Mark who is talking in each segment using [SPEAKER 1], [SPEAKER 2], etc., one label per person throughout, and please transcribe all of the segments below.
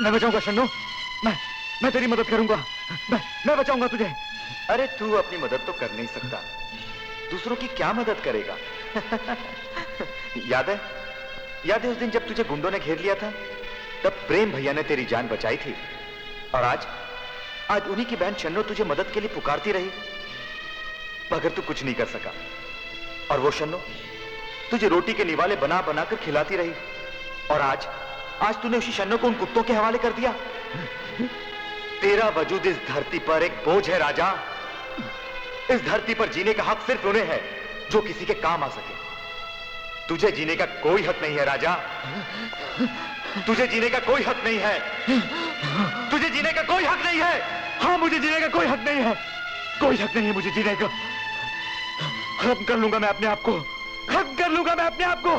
[SPEAKER 1] मैं बचाऊंगा शन्नू, मैं तेरी मदद करूंगा, मैं बचाऊंगा तुझे।
[SPEAKER 2] अरे तू अपनी मदद तो कर नहीं सकता, दूसरों की क्या मदद करेगा? याद है उस दिन जब तुझे गुंडों ने घेर लिया था, तब प्रेम भैया ने तेरी जान बचाई थी। और आज उन्हीं की बहन शन्नो तुझे मदद के लिए पुकारती रही, मगर तू कुछ नहीं कर सका। और वो शन्नो तुझे रोटी के निवाले बना बना कर खिलाती रही, और आज तूने उसी शन्नो को उन कुत्तों के हवाले कर दिया। तेरा वजूद इस धरती पर एक बोझ है राजा। इस धरती पर जीने का हक सिर्फ उन्हें है जो किसी के काम आ सके। तुझे जीने का कोई हक नहीं है राजा, तुझे जीने का कोई हक नहीं है, तुझे जीने का कोई हक नहीं है।
[SPEAKER 1] हाँ, मुझे जीने का कोई हक नहीं है, कोई हक नहीं है मुझे जीने का। खत्म कर लूंगा मैं अपने आप को, खत्म कर लूंगा मैं अपने आप को।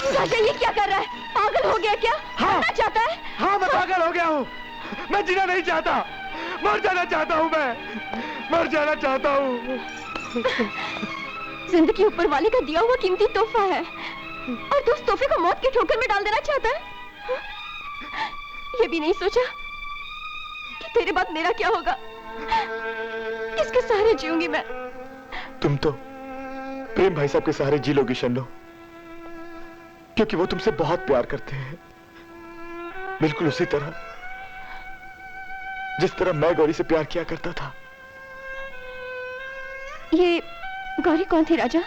[SPEAKER 3] राजा ये क्या कर रहा है? पागल हो गया क्या?
[SPEAKER 1] हाँ,
[SPEAKER 3] मरना चाहता है?
[SPEAKER 1] हाँ, मैं पागल हो गया हूँ, मैं जीना नहीं चाहता, मर जाना चाहता हूँ, मैं मर जाना चाहता हूँ।
[SPEAKER 3] जिंदगी ऊपर वाले का दिया हुआ कीमती तोहफा है, और तू उस तोहफे को मौत की ठोकर में डाल देना चाहता है। ये भी नहीं सोचा कि तेरे बाद मेरा क्या होगा, किसके सहारे जीऊंगी मैं?
[SPEAKER 1] तुम तो प्रेम भाई साहब के सहारे जी लोगी शन्नो, क्योंकि वो तुमसे बहुत प्यार करते हैं, बिल्कुल उसी तरह जिस तरह मैं गौरी से प्यार किया करता था।
[SPEAKER 3] ये गौरी कौन थी राजा?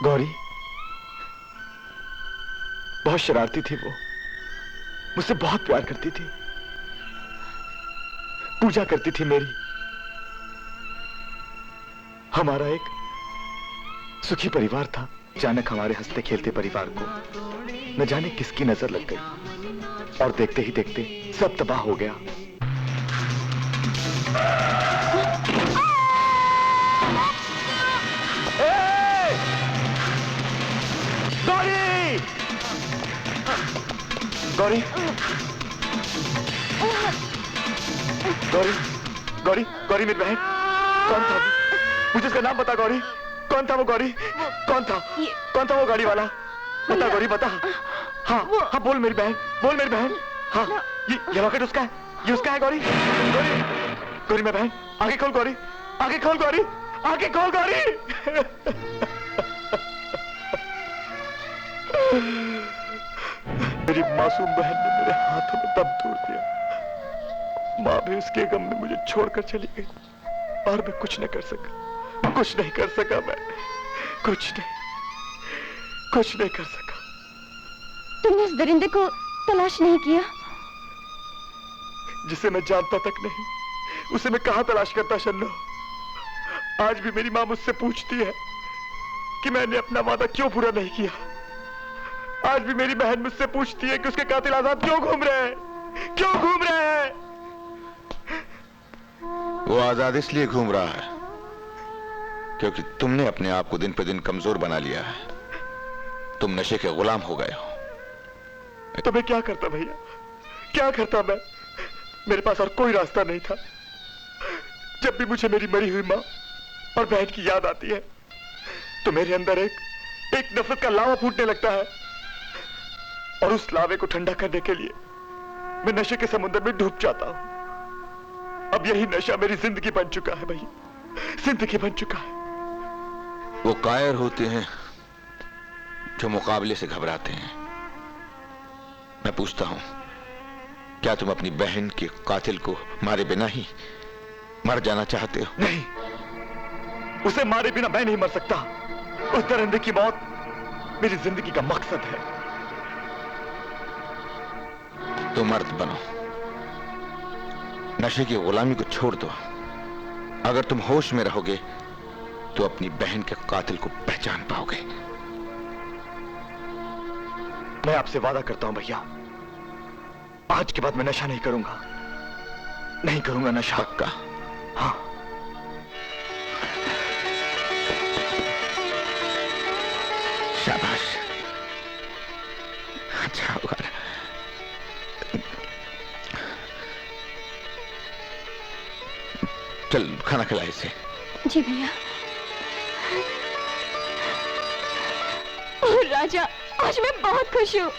[SPEAKER 1] गौरी बहुत शरारती थी, वो मुझसे बहुत प्यार करती थी, पूजा करती थी मेरी। हमारा एक सुखी परिवार था। अचानक हमारे हंसते खेलते परिवार को न जाने किसकी नजर लग गई, और देखते ही देखते सब तबाह हो गया। गौरी, गौरी, गौरी, गौरी, गौरी मेरी बहन, कौन था वो? मुझे उसका नाम बता गौरी, कौन था वो? गौरी कौन था? कौन था वो गाड़ी वाला? बता गौरी, बता। हाँ हाँ, बोल मेरी बहन, बोल मेरी बहन। हाँ, ये रॉकेट उसका है, ये उसका है गौरी। गौरी, गौरी मेरी बहन, आगे खोल गौरी, आगे खोल गौरी, आगे खोल गौरी। मेरी मासूम बहन ने मेरे हाथों में दम तोड़ दिया। माँ भी उसके गम में मुझे छोड़कर चली गई, और मैं कुछ नहीं कर सका, कुछ नहीं कर सका, मैं कुछ नहीं कर सका।
[SPEAKER 3] तुमने उस दरिंदे को तलाश नहीं किया?
[SPEAKER 1] जिसे मैं जानता तक नहीं, उसे मैं कहां तलाश करता शन्नो? आज भी मेरी मां मुझसे पूछती है कि मैंने अपना वादा क्यों पूरा नहीं किया। आज भी मेरी बहन मुझसे पूछती है कि उसके कातिल आजाद क्यों घूम रहे हैं, क्यों घूम रहे हैं?
[SPEAKER 4] वो आजाद इसलिए घूम रहा है क्योंकि तुमने अपने आप को दिन पे दिन कमजोर बना लिया है। तुम नशे के गुलाम हो गए हो।
[SPEAKER 1] तो मैं क्या करता भैया, क्या करता मैं? मेरे पास और कोई रास्ता नहीं था। जब भी मुझे मेरी मरी हुई माँ और बहन की याद आती है तो मेरे अंदर एक नफरत का लावा फूटने लगता है, और उस लावे को ठंडा करने के लिए मैं नशे के समुद्र में डूब जाता हूं। अब यही नशा मेरी जिंदगी बन चुका है भैया, जिंदगी बन चुका है।
[SPEAKER 4] वो कायर होते हैं जो मुकाबले से घबराते हैं। मैं पूछता हूं, क्या तुम अपनी बहन के कातिल को मारे बिना ही मर जाना चाहते हो?
[SPEAKER 1] नहीं, उसे मारे बिना मैं नहीं मर सकता। उस दरिंदे की मौत मेरी जिंदगी का मकसद है।
[SPEAKER 4] तो मर्द बनो, नशे की गुलामी को छोड़ दो। अगर तुम होश में रहोगे तो अपनी बहन के कातिल को पहचान पाओगे।
[SPEAKER 1] मैं आपसे वादा करता हूं भैया, आज के बाद मैं नशा नहीं करूंगा, नहीं करूंगा नशा।
[SPEAKER 4] पक्का?
[SPEAKER 1] हाँ।
[SPEAKER 4] शाबाश, अच्छा होगा। चल खाना खिला इसे।
[SPEAKER 3] जी भैया। ओ राजा, आज मैं बहुत खुश हूँ।